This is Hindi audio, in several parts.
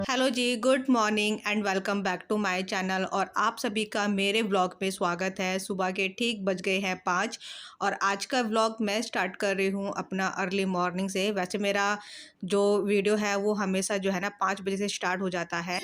Hello ji, good morning and welcome back to my channel. और आप सभी का मेरे व्लॉग में स्वागत है। सुबह के ठीक बज गए हैं 5 और आज का व्लॉग मैं स्टार्ट कर रही हूँ अपना अर्ली मॉर्निंग से। वैसे मेरा जो वीडियो है वो हमेशा जो है ना 5 बजे से स्टार्ट हो जाता है।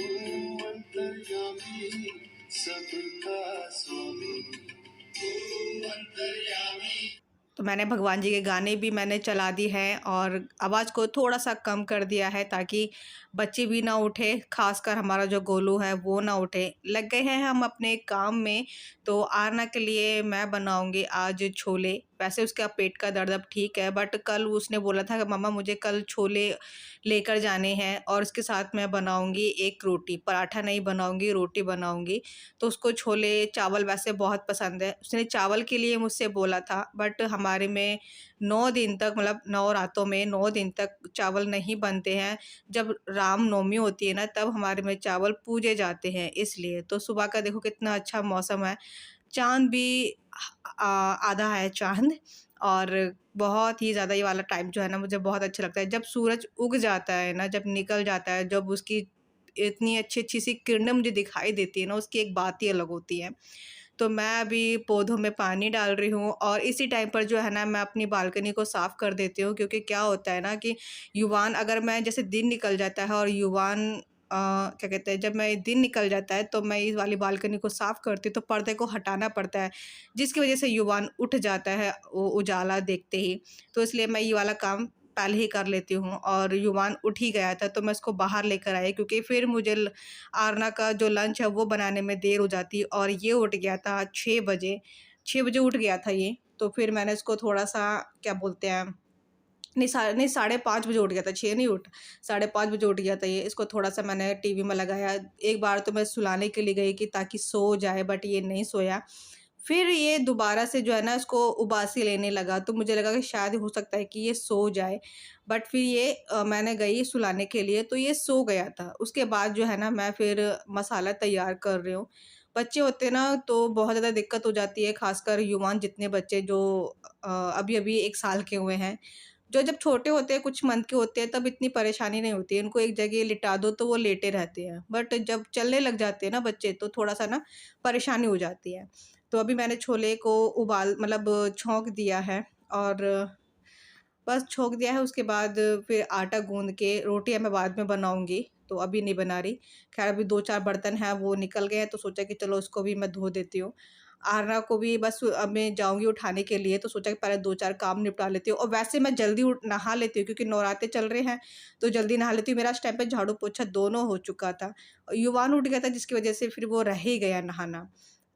तो मैंने भगवान जी के गाने भी मैंने चला दी है और आवाज़ को थोड़ा सा कम कर दिया है ताकि बच्चे भी ना उठे, खासकर हमारा जो गोलू है वो ना उठे। लग गए हैं हम अपने काम में। तो आरना के लिए मैं बनाऊंगी आज छोले। वैसे उसका पेट का दर्द अब ठीक है, बट कल उसने बोला था कि मम्मा मुझे कल छोले लेकर जाने हैं और उसके साथ मैं बनाऊंगी एक रोटी, पराठा नहीं बनाऊंगी, रोटी बनाऊंगी। तो उसको छोले चावल वैसे बहुत पसंद है। उसने चावल के लिए मुझसे बोला था, बट हमारे में 9 दिन तक, मतलब 9 रातों में 9 दिन तक चावल नहीं बनते हैं। जब रामनवमी होती है ना तब हमारे में चावल पूजे जाते हैं इसलिए। तो सुबह का देखो कितना अच्छा मौसम है, चाँद भी आधा है चाँद। और बहुत ही ज़्यादा ये वाला टाइम जो है ना मुझे बहुत अच्छा लगता है। जब सूरज उग जाता है ना, जब निकल जाता है, जब उसकी इतनी अच्छी-अच्छी सी किरणें मुझे दिखाई देती है ना, उसकी एक बात ही अलग होती है। तो मैं अभी पौधों में पानी डाल रही हूँ और इसी टाइम पर जो है ना मैं अपनी बालकनी को साफ़ कर देती हूँ, क्योंकि क्या होता है ना कि युवान, अगर मैं जैसे दिन निकल जाता है और युवान क्या कहते हैं, जब मैं दिन निकल जाता है तो मैं इस वाली बालकनी को साफ़ करती हूँ तो पर्दे को हटाना पड़ता है, जिसकी वज़ह से युवान उठ जाता है वो उजाला देखते ही। तो इसलिए मैं ये वाला काम पहले ही कर लेती हूँ और युवान उठ ही गया था तो मैं उसको बाहर लेकर आई, क्योंकि फिर मुझे आरना का जो लंच है वो बनाने में देर हो जाती। और ये उठ गया था 6 बजे, 6 बजे उठ गया था ये। तो फिर मैंने इसको थोड़ा-सा क्या बोलते हैं, नहीं, साढ़े 5 बजे उठ गया था, 6 नहीं उठ, साढ़े 5 बजे उठ गया था ये। इसको थोड़ा-सा मैंने टीवी में लगाया। एक बार तो मैं सुलाने के लिए गई कि ताकि सो जाए, बट ये नहीं सोया। फिर ये दोबारा से जो है ना इसको उबासी लेने लगा, तो मुझे लगा कि शायद हो सकता है कि ये सो जाए। बट फिर ये मैंने गई सुलाने के लिए तो ये सो गया था। उसके बाद जो है ना मैं फिर मसाला तैयार कर रही हूँ। बच्चे होते ना तो बहुत ज़्यादा दिक्कत हो जाती है, ख़ासकर युवान जितने बच्चे जो अभी-अभी 1 साल के हुए हैं। जो जब छोटे होते हैं, कुछ मंथ के होते हैं, तब इतनी परेशानी नहीं होती है। उनको एक जगह लिटा दो तो वो लेटे रहते हैं। बट जब चलने लग जाते हैं ना बच्चे तो थोड़ा-सा ना परेशानी हो जाती है। तो अभी मैंने छोले को उबाल, मतलब छौंक दिया है और बस छौंक दिया है। उसके बाद फिर आटा गूँध के रोटियाँ मैं बाद में बनाऊँगी, तो अभी नहीं बना रही। ख़ैर अभी 2-4 बर्तन हैं वो निकल गए हैं तो सोचा कि चलो उसको भी मैं धो देती हूँ। आरना को भी बस अब मैं जाऊँगी उठाने के लिए तो सोचा कि पहले 2-4 काम निपटा लेती हूँ। और वैसे मैं जल्दी उठ नहा लेती हूँ क्योंकि नवरात्रे चल रहे हैं, तो जल्दी नहा लेती हूँ। मेरा इस टाइम पे झाड़ू-पोछा दोनों हो चुका था। युवान उठ गया था जिसकी वज़ह से फिर वो रह ही गया नहाना।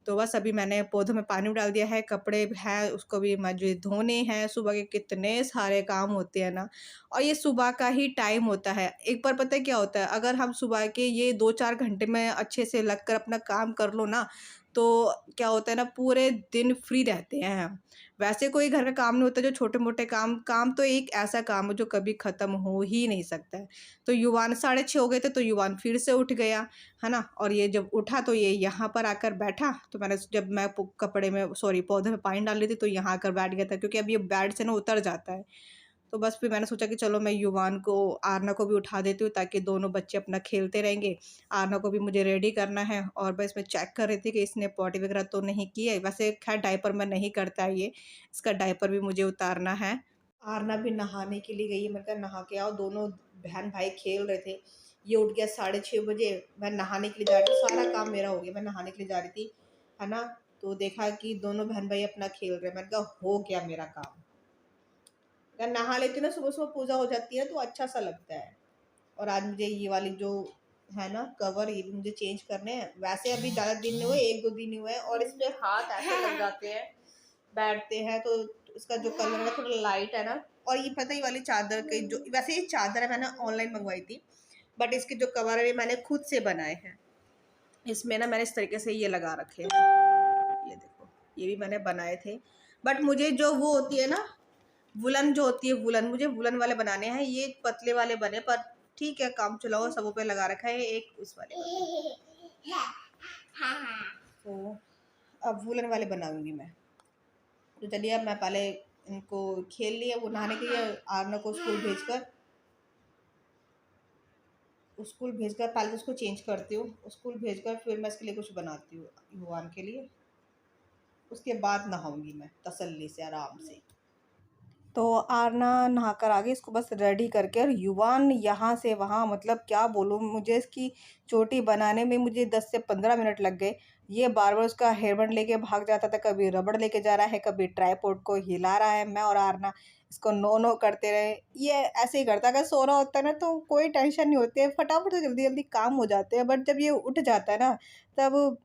तो बस अभी मैंने पौधों में पानी डाल दिया है, कपड़े हैं उसको भी मुझे धोने हैं। सुबह के कितने सारे काम होते हैं ना, और ये सुबह का ही टाइम होता है। एक बार पता है क्या होता है, अगर हम सुबह के ये 2-4 घंटे में अच्छे से लगकर अपना काम कर लो ना, तो क्या होता है ना पूरे दिन फ्री रहते हैं हम। वैसे कोई घर का काम नहीं होता, जो छोटे-मोटे काम काम तो एक ऐसा काम है जो कभी ख़त्म हो ही नहीं सकता है। तो युवान 6:30 हो गए थे तो युवान फिर से उठ गया, है ना? और ये जब उठा तो ये यहाँ पर आकर बैठा, तो मैंने जब मैं पो कपड़े में सॉरी पौधे में पानी डाल रही थी तो यहाँ आकर बैठ गया था, क्योंकि अब ये बेड से ना उतर जाता है। तो बस फिर मैंने सोचा कि चलो मैं युवान को, आरना को भी उठा देती हूँ ताकि दोनों बच्चे अपना खेलते रहेंगे। आरना को भी मुझे रेडी करना है और बस मैं चेक कर रही थी कि इसने पॉटी वगैरह तो नहीं की है। वैसे ख़ैर डायपर में नहीं करता है ये, इसका डायपर भी मुझे उतारना है। आरना भी नहाने के लिए गई है, मैंने कहा नहा के आओ। दोनों बहन-भाई खेल रहे थे। ये उठ गया 6:30 बजे, मैं नहाने के लिए जा रही थी, सारा काम मेरा हो गया, मैं नहाने के लिए जा रही थी, है ना? तो देखा कि दोनों बहन-भाई अपना खेल रहे हैं, मैंने कहा हो गया मेरा काम। अगर नहा लेती हूँ ना सुबह-सुबह पूजा हो जाती है तो अच्छा-सा लगता है। और आज मुझे ये वाली जो है ना कवर, ये भी मुझे चेंज करने हैं। वैसे अभी ज़्यादा दिन नहीं हुए, 1-2 दिन ही हुए हैं और इसमें हाथ ऐसे लग जाते हैं, बैठते हैं तो इसका जो कलर है थोड़ा लाइट है ना। और ये पता है ये वाली चादर की जो, वैसे ये चादर है मैंने ऑनलाइन मंगवाई थी, बट इसके जो कवर है ये मैंने खुद से बनाए हैं। इसमें ना मैंने इस तरीके से ये लगा रखे हैं, ये देखो, ये भी मैंने बनाए थे। बट मुझे जो वो होती है ना वुलन, जो होती है वुलन, मुझे वुलन वाले बनाने हैं। ये पतले वाले बने पर ठीक है, काम चलाओ, सबों पे लगा रखा है एक इस वाले पर। तो अब वुलन वाले बनाऊंगी मैं। तो चलिए अब मैं पहले इनको खेल लिया, वो नहाने के लिए, आरना को स्कूल भेजकर स्कूल भेजकर पहले तो उसको चेंज करती हूँ, स्कूल भेजकर फिर मैं इसके लिए कुछ बनाती हूँ युवान के लिए। उसके बाद नहाऊंगी मैं तसल्ली से आराम से। तो आरना नहाकर आ गई, इसको बस रेडी करके, और युवान यहाँ से वहाँ, मतलब क्या बोलूँ, मुझे इसकी चोटी बनाने में मुझे 10 से 15 मिनट लग गए। ये बार बार उसका हेयर बैंड लेके भाग जाता था, कभी रबड़ लेके जा रहा है, कभी ट्राइपॉड को हिला रहा है। मैं और आरना इसको नो नो करते रहे। ये ऐसे ही करता है, अगर सो रहा होता है ना तो कोई टेंशन नहीं होती है, फटाफट से जल्दी जल्दी काम हो जाते हैं। बट जब ये उठ जाता है ना, तब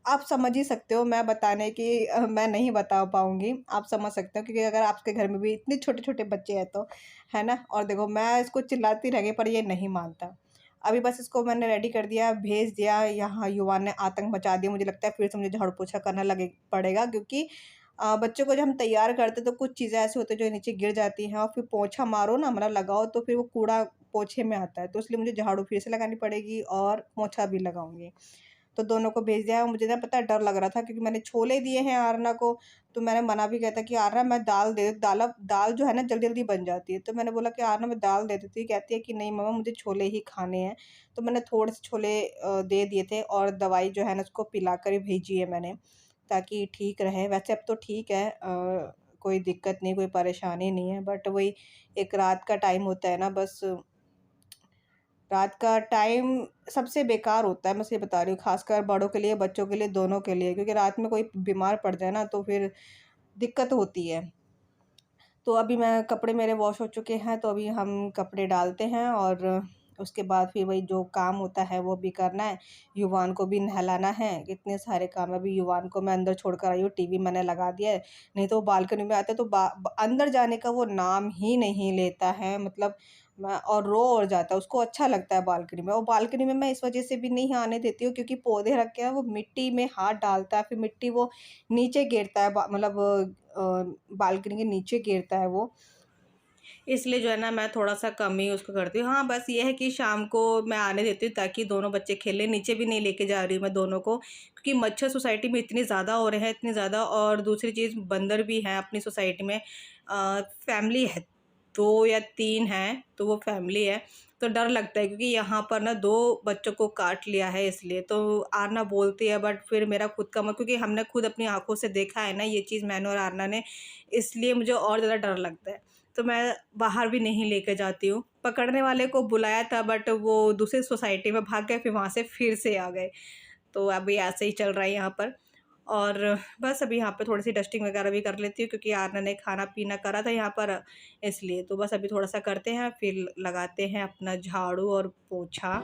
आप समझ ही सकते हो, मैं बताने की मैं नहीं बता पाऊँगी, आप समझ सकते हो, क्योंकि अगर आपके घर में भी इतने छोटे-छोटे बच्चे हैं तो, है ना? और देखो मैं इसको चिल्लाती रह गई पर ये नहीं मानता। अभी बस इसको मैंने रेडी कर दिया, भेज दिया, यहाँ युवान ने आतंक मचा दिया। मुझे लगता है फिर से मुझे झाड़ू-पोछा करना लगे पड़ेगा, क्योंकि बच्चों को जब हम तैयार करते हैं तो कुछ चीज़ें ऐसी होती हैं जो नीचे गिर जाती हैं, और फिर पोछा मारो ना, मतलब लगाओ, तो फिर वो कूड़ा पोछे में आता है। तो इसलिए मुझे झाड़ू फिर से लगानी पड़ेगी और पोछा भी लगाऊँगी। तो दोनों को भेज दिया। मुझे ना पता है डर लग रहा था, क्योंकि मैंने छोले दिए हैं आरना को, तो मैंने मना भी किया था कि आरना मैं दाल दे, दाल जो है ना जल्दी-जल्दी बन जाती है। तो मैंने बोला कि आरना मैं दाल दे देती, कहती है कि नहीं मम्मा मुझे छोले ही खाने हैं। तो मैंने थोड़े से छोले दे दिए थे, और दवाई जो है ना उसको पिला कर ही भेजी है मैंने, ताकि ठीक रहे। वैसे अब तो ठीक है, कोई दिक्कत नहीं, कोई परेशानी नहीं है, बट वही एक रात का टाइम होता है ना, बस रात का टाइम सबसे बेकार होता है, मैं सही बता रही हूँ, ख़ासकर बड़ों के लिए, बच्चों के लिए, दोनों के लिए, क्योंकि रात में कोई बीमार पड़ जाए ना तो फिर दिक्कत होती है। तो अभी मैं कपड़े मेरे वॉश हो चुके हैं, तो अभी हम कपड़े डालते हैं, और उसके बाद फिर वही जो काम होता है वो भी करना है। युवान को भी नहलाना है, इतने सारे काम है। अभी युवान को मैं अंदर छोड़ कर आई हूँ, टीवी मैंने लगा दिया है, नहीं तो वो बालकनी में आता है तो अंदर जाने का वो नाम ही नहीं लेता है, मतलब और रो और जाता है, उसको अच्छा लगता है बालकनी में। और बालकनी में मैं इस वजह से भी नहीं आने देती हूँ, क्योंकि पौधे रखे हैं, वो मिट्टी में हाथ डालता है, फिर मिट्टी वो नीचे गिरता है, मतलब बालकनी के नीचे गिरता है वो, इसलिए जो है ना मैं थोड़ा-सा कम ही उसको करती हूँ। हाँ, बस ये है कि शाम को मैं आने देती हूँ ताकि दोनों बच्चे खेलें, नीचे भी नहीं लेके जा रही हूँ मैं दोनों को, क्योंकि मच्छर सोसाइटी में इतने ज़्यादा हो रहे हैं, इतने ज़्यादा, और दूसरी चीज़ बंदर भी हैं अपनी सोसाइटी में। फैमिली है, 2 या 3 हैं, तो वो फैमिली है, तो डर लगता है, क्योंकि यहाँ पर ना 2 बच्चों को काट लिया है इसलिए। तो आरना बोलती है, बट फिर मेरा खुद का मन, क्योंकि हमने खुद अपनी आँखों से देखा है ना ये चीज़, मैंने और आरना ने, इसलिए मुझे और ज़्यादा डर लगता है। तो मैं बाहर भी नहीं लेके जाती हूँ। पकड़ने वाले को बुलाया था, बट वो दूसरी सोसाइटी में भाग गए, फिर वहाँ से फिर से आ गए। तो अभी ऐसे ही चल रहा है यहाँ पर। और बस अभी यहाँ पे थोड़ी-सी डस्टिंग वगैरह भी कर लेती हूँ, क्योंकि आरना ने खाना-पीना करा था यहाँ पर, इसलिए। तो बस अभी थोड़ा-सा करते हैं, फिर लगाते हैं अपना झाड़ू और पोछा।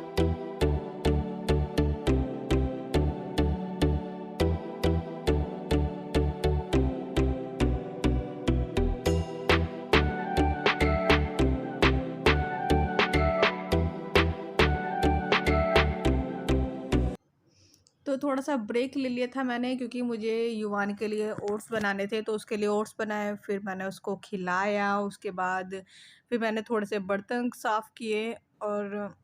तो थोड़ा-सा ब्रेक ले लिया था मैंने, क्योंकि मुझे युवान के लिए ओट्स बनाने थे, तो उसके लिए ओट्स बनाए, फिर मैंने उसको खिलाया, उसके बाद फिर मैंने थोड़े से बर्तन साफ़ किए, और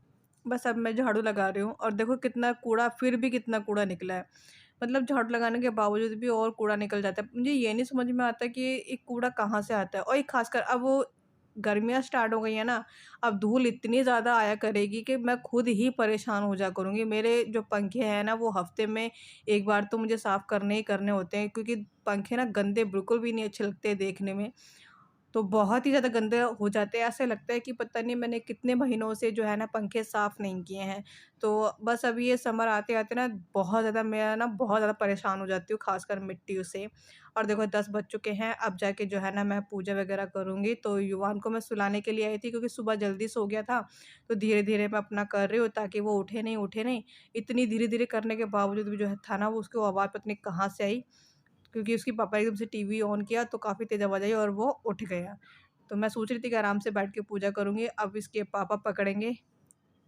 बस अब मैं झाड़ू लगा रही हूँ, और देखो कितना कूड़ा, फिर भी कितना कूड़ा निकला है। मतलब झाड़ू लगाने के बावजूद भी और कूड़ा निकल जाता है। मुझे ये नहीं समझ में आता कि ये कूड़ा कहाँ से आता है, और ये ख़ासकर अब वो गर्मियाँ स्टार्ट हो गई हैं ना, अब धूल इतनी ज़्यादा आया करेगी कि मैं खुद ही परेशान हो जाया करूँगी। मेरे जो पंखे हैं ना, वो हफ़्ते में 1 बार तो मुझे साफ़ करने ही करने होते हैं, क्योंकि पंखे ना गंदे बिल्कुल भी नहीं अच्छे लगते देखने में। तो बहुत ही ज़्यादा गंदे हो जाते हैं, ऐसे लगता है कि पता नहीं मैंने कितने महीनों से जो है ना पंखे साफ़ नहीं किए हैं। तो बस अभी ये समर आते-आते ना बहुत ज़्यादा, मैं ना बहुत ज़्यादा परेशान हो जाती हूँ, ख़ासकर मिट्टियों से। और देखो 10 बज चुके हैं, अब जाके जो है ना मैं पूजा वगैरह करूँगी। तो युवान को मैं सुलाने के लिए आई थी, क्योंकि सुबह जल्दी सो गया था, तो धीरे-धीरे मैं अपना कर रही हूँ ताकि वो उठे नहीं। इतनी धीरे-धीरे करने के बावजूद भी जो है था ना, वो उसको आवाज़ पता नहीं कहाँ से आई, क्योंकि उसके पापा एकदम से टीवी ऑन किया तो काफ़ी तेज़ आवाज़ आई और वो उठ गया। तो मैं सोच रही थी कि आराम से बैठ के पूजा करूँगी, अब इसके पापा पकड़ेंगे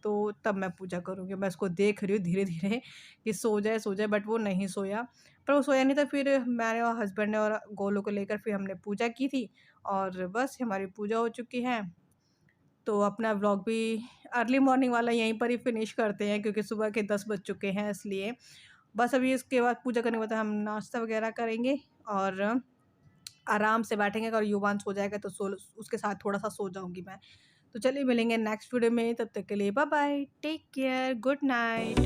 तो तब मैं पूजा करूँगी। मैं उसको देख रही हूँ धीरे-धीरे कि सो जाए, बट वो नहीं सोया। पर वो सोया नहीं था, फिर मैंने और हस्बैंड ने और गोलू को लेकर फिर हमने पूजा की थी, और बस हमारी पूजा हो चुकी है। तो अपना व्लॉग भी अर्ली मॉर्निंग वाला यहीं पर ही फिनिश करते हैं, क्योंकि सुबह के 10 बज चुके हैं इसलिए। बस अभी इसके बाद पूजा करने के बाद हम नाश्ता वगैरह करेंगे, और आराम से बैठेंगे। अगर युवान सो जाएगा तो उसके साथ थोड़ा-सा सो जाऊँगी मैं। तो चलिए मिलेंगे नेक्स्ट वीडियो में, तब तक के लिए bye bye, take care, good night.